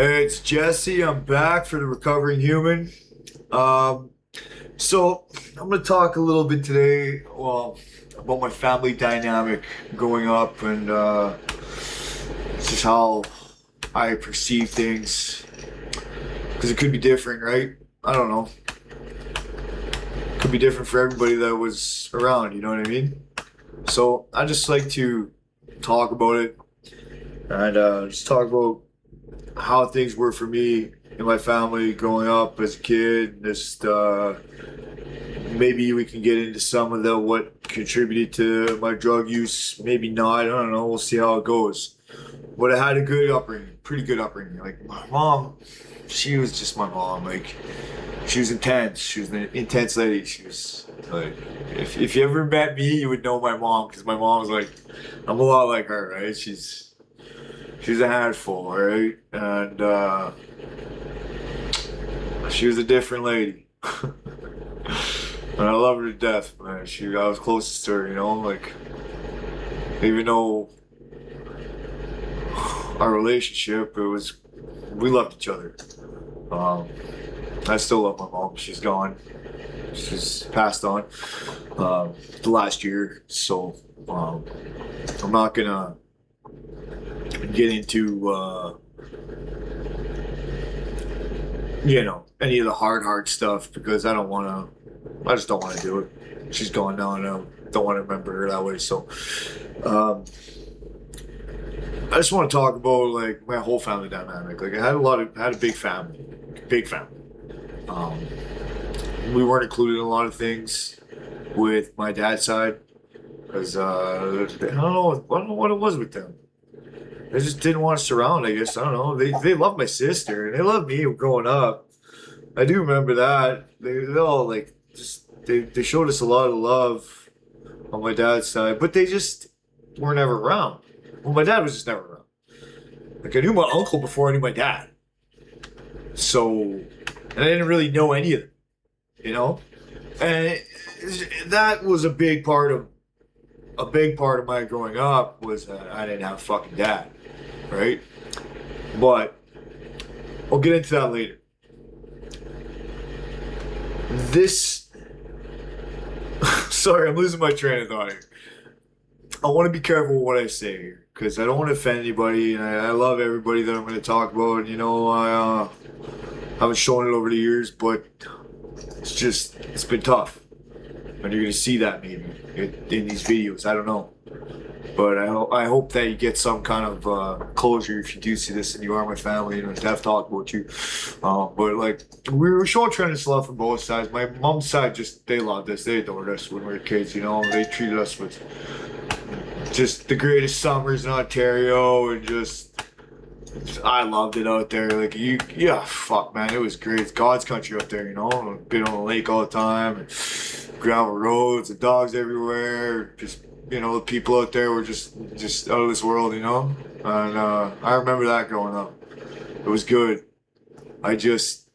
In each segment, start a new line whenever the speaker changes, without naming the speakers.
Hey, it's Jesse. I'm back for the Recovering Human. Um, so I'm going to talk a little bit today, about my family dynamic growing up and just how I perceive things. Because it could be different, right? I don't know. It could be different for everybody that was around. You know what I mean? So I just like to talk about it and just talk about how things were for me and my family growing up as a kid. Just maybe we can get into some of the what contributed to my drug use. Maybe not. I don't know. We'll see how it goes. But I had a good upbringing, pretty good upbringing. Like my mom, she was just my mom. Like she was intense. She was an intense lady. She was like, if you ever met me, you would know my mom because my mom was like, I'm a lot like her, right? She's a handful, right? And she was a different lady. And I love her to death, man. I was closest to her, like even though our relationship, we loved each other. Um, I still love my mom. She's gone. She's passed on the last year, so I'm not gonna get into any of the hard stuff because I just don't want to do it. She's gone now and I don't want to remember her that way. So um, I just want to talk about like my whole family dynamic. Like I had a big family. Um, we weren't included in a lot of things with my dad's side because I don't know what it was with them. They just didn't want us around, I guess. I don't know. They loved my sister and they loved me growing up. I do remember that. They all like just they showed us a lot of love on my dad's side, but they just weren't ever around. Well, my dad was just never around. Like I knew my uncle before I knew my dad. So and I didn't really know any of them, you know? And that was a big part of my growing up was that I didn't have a fucking dad, right? But I'll get into that later. This, sorry, I'm losing my train of thought here. I want to be careful with what I say here because I don't want to offend anybody, and I love everybody that I'm going to talk about. I haven't shown it over the years, but it's been tough, and you're going to see that maybe in these videos. I don't know. But I hope that you get some kind of closure if you do see this and you are my family and have talked about you. But like we were showing tremendous love from both sides. My mom's side they loved us. They adored us when we were kids. They treated us with just the greatest summers in Ontario and just I loved it out there. Like yeah, fuck man, it was great. It's God's country out there. Been on the lake all the time, and gravel roads, and dogs everywhere. Just the people out there were just out of this world. And I remember that growing up. It was good. I just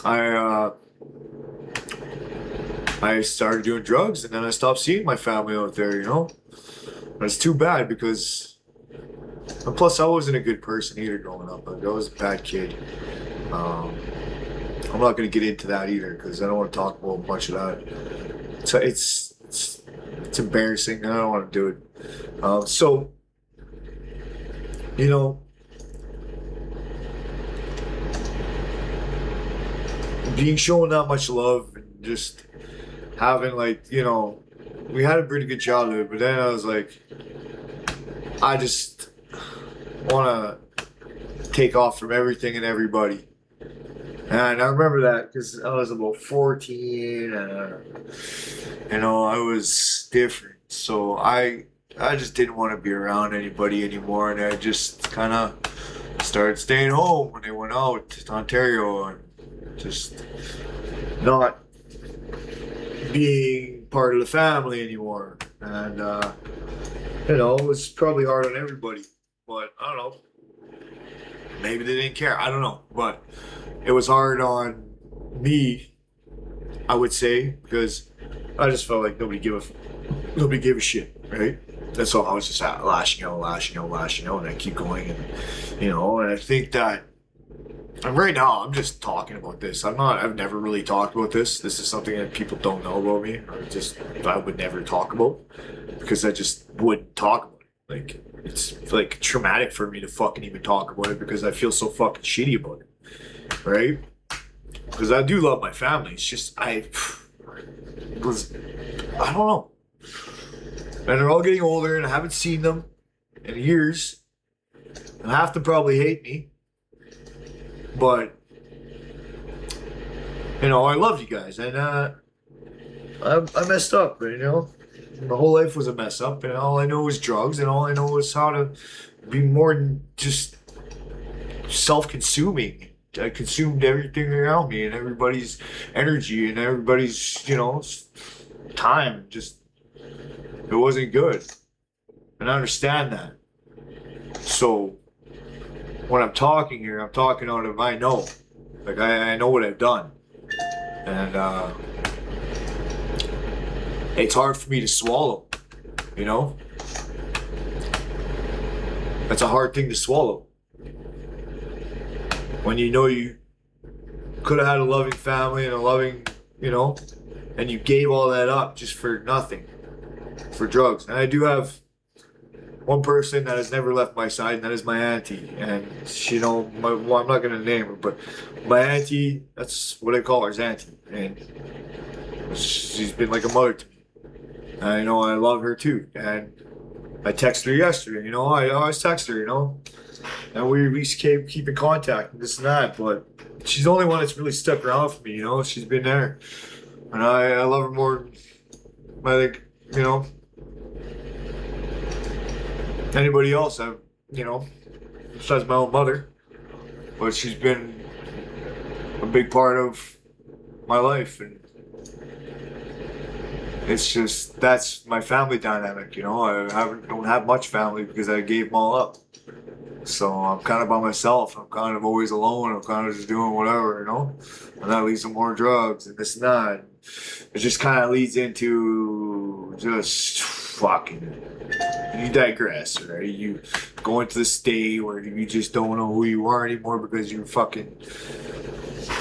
I started doing drugs, and then I stopped seeing my family out there. And it's too bad because. And plus, I wasn't a good person either growing up. Like, I was a bad kid. I'm not going to get into that either because I don't want to talk about much of that. So it's embarrassing and I don't want to do it. So, being shown that much love and just having we had a pretty good childhood, but then I was like, I just want to take off from everything and everybody. And I remember that because I was about 14 and, I was different. So I just didn't want to be around anybody anymore. And I just kind of started staying home when they went out to Ontario and just not being part of the family anymore. And, it was probably hard on everybody. But I don't know. Maybe they didn't care. I don't know. But it was hard on me, I would say, because I just felt like nobody gave a shit, right? That's all. I was just lashing out, and I keep going, and I think that And right now, I'm just talking about this. I've never really talked about this. This is something that people don't know about me, or just I would never talk about because I just wouldn't talk about it. Like, it's like traumatic for me to fucking even talk about it because I feel so fucking shitty about it, right? Because I do love my family. It's just, I don't know. And they're all getting older and I haven't seen them in years. And half them probably hate me. But, I love you guys, and I messed up, my whole life was a mess up, and all I know is drugs, and all I know is how to be more than just self-consuming. I consumed everything around me, and everybody's energy, and everybody's, time. Just, it wasn't good, and I understand that. So, when I'm talking here, I'm talking out of I know. Like, I know what I've done. And it's hard for me to swallow, you know? That's a hard thing to swallow. When you know you could have had a loving family and a loving, and you gave all that up just for nothing, for drugs. And I do have one person that has never left my side, and that is my auntie. And she, I'm not going to name her, but my auntie, that's what I call her, is auntie. And she's been like a mother to me. And I love her too. And I texted her yesterday, I always text her, and we keep in contact and this and that. But she's the only one that's really stuck around for me, she's been there. And I love her more than I think, anybody else, besides my own mother. But she's been a big part of my life, and it's just, that's my family dynamic, I don't have much family because I gave them all up. So I'm kind of by myself. I'm kind of always alone. I'm kind of just doing whatever, and that leads to more drugs and this and that. It just kind of leads into just fucking, you digress, right? You go into the state where you just don't know who you are anymore because you're fucking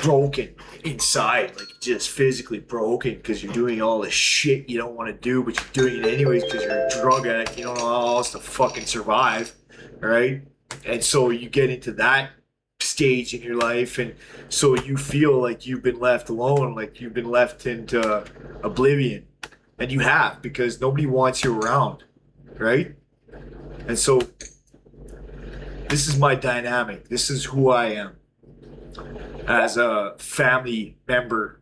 broken inside, like just physically broken because you're doing all the shit you don't want to do, but you're doing it anyways because you're a drug addict. You don't know how else to fucking survive, right? And so you get into that stage in your life, and so you feel like you've been left alone, like you've been left into oblivion, and you have, because nobody wants you around, right? And so this is my dynamic. This is who I am as a family member,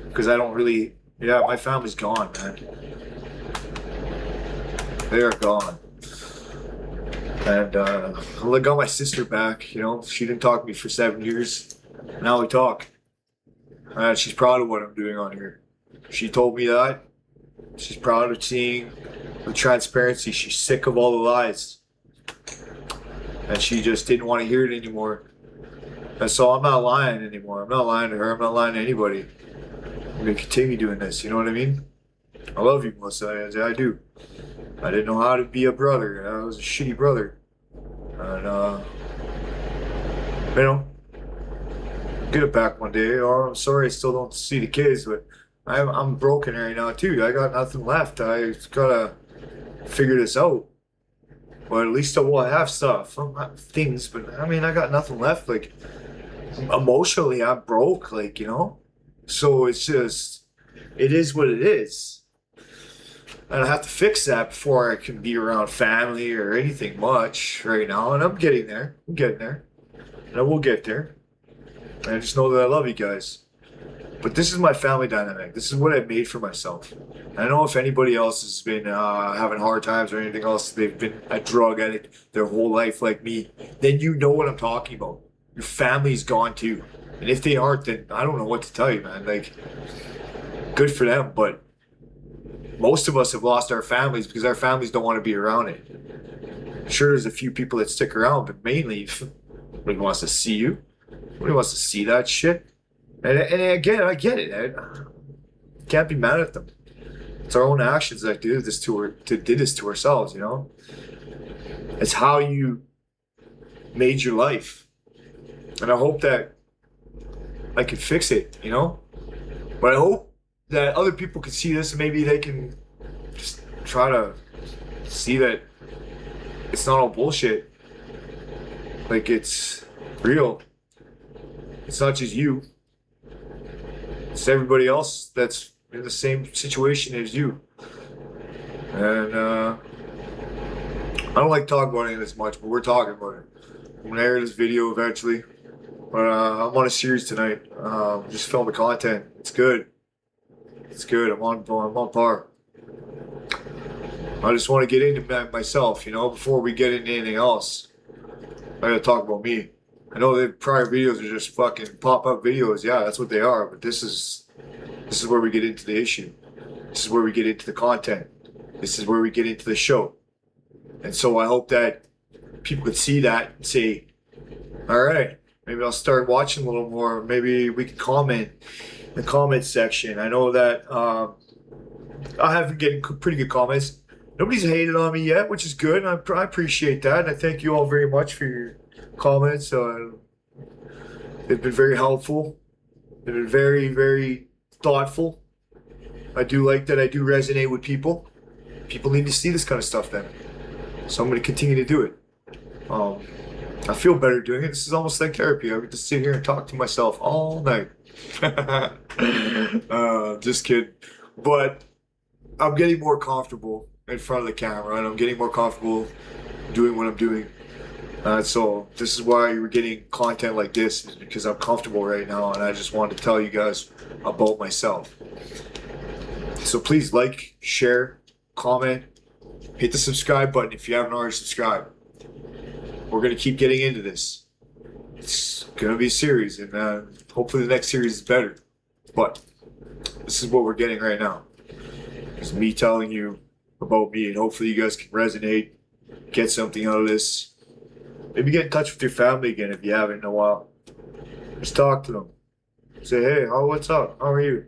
because I don't really, my family's gone, man. They are gone. And I got my sister back, she didn't talk to me for 7 years. Now we talk. And she's proud of what I'm doing on here. She told me that. She's proud of seeing the transparency. She's sick of all the lies. And she just didn't want to hear it anymore. And so I'm not lying anymore. I'm not lying to her. I'm not lying to anybody. I'm going to continue doing this. You know what I mean? I love you, Melissa. I do. I didn't know how to be a brother. I was a shitty brother. And, get it back one day. Oh, I'm sorry I still don't see the kids, but I'm broken right now, too. I got nothing left. I just gotta figure this out. But at least I will have stuff. Not things, but I got nothing left. Like, emotionally, I'm broke, So it's just, it is what it is. And I have to fix that before I can be around family or anything much right now. And I'm getting there. And I will get there. And I just know that I love you guys. But this is my family dynamic. This is what I've made for myself. And I know if anybody else has been having hard times or anything else, they've been a drug addict their whole life like me, then you know what I'm talking about. Your family's gone too. And if they aren't, then I don't know what to tell you, man. Like, good for them, but most of us have lost our families because our families don't want to be around it. Sure, there's a few people that stick around, but mainly, nobody wants to see you. Nobody wants to see that shit. And again, I get it. I can't be mad at them. It's our own actions that did this to ourselves, It's how you made your life. And I hope that I can fix it, you know? But I hope that other people can see this and maybe they can just try to see that it's not all bullshit. Like, it's real. It's not just you. It's everybody else that's in the same situation as you. And I don't like talking about it this much, but we're talking about it. I'm gonna air this video eventually. But I'm on a series tonight. Just filming content. It's good. It's good. I'm on par. I just want to get into myself, you know, before we get into anything else. I gotta talk about me. I know the prior videos are just fucking pop-up videos. Yeah, that's what they are. But this is where we get into the issue. This is where we get into the content. This is where we get into the show. And so I hope that people could see that and say, all right, maybe I'll start watching a little more. Maybe we can comment in the comment section. I know that I have been getting pretty good comments. Nobody's hated on me yet, which is good. And I appreciate that. And I thank you all very much for your comments. They've been very helpful. They've been very, very thoughtful. I do like that I do resonate with people. People need to see this kind of stuff then. So I'm going to continue to do it. I feel better doing it. This is almost like therapy. I get to sit here and talk to myself all night. Just kidding. But I'm getting more comfortable in front of the camera, and I'm getting more comfortable doing what I'm doing. So this is why you're getting content like this, is because I'm comfortable right now, and I just wanted to tell you guys about myself. So please like, share, comment, hit the subscribe button if you haven't already subscribed. We're going to keep getting into this. It's going to be a series, and hopefully the next series is better. But this is what we're getting right now. It's me telling you about me, and hopefully you guys can resonate, get something out of this. Maybe get in touch with your family again if you haven't in a while. Just talk to them. Say, hey, what's up? How are you?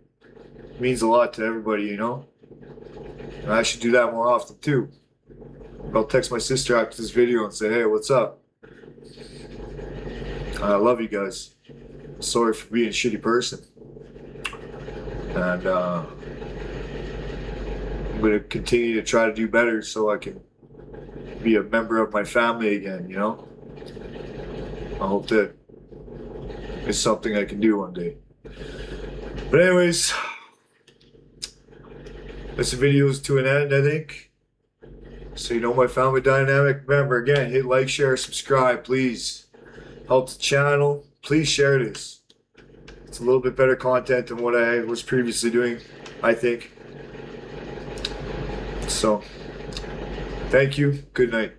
It means a lot to everybody, you know? And I should do that more often too. I'll text my sister after this video and say, hey, what's up? I love you guys. Sorry for being a shitty person. And I'm going to continue to try to do better so I can be a member of my family again, you know? I hope that it's something I can do one day. But anyways, this video is to an end, I think. So you know my family dynamic. Remember, again, hit like, share, subscribe, please. Help the channel. Please share this. It's a little bit better content than what I was previously doing, I think. So, thank you. Good night.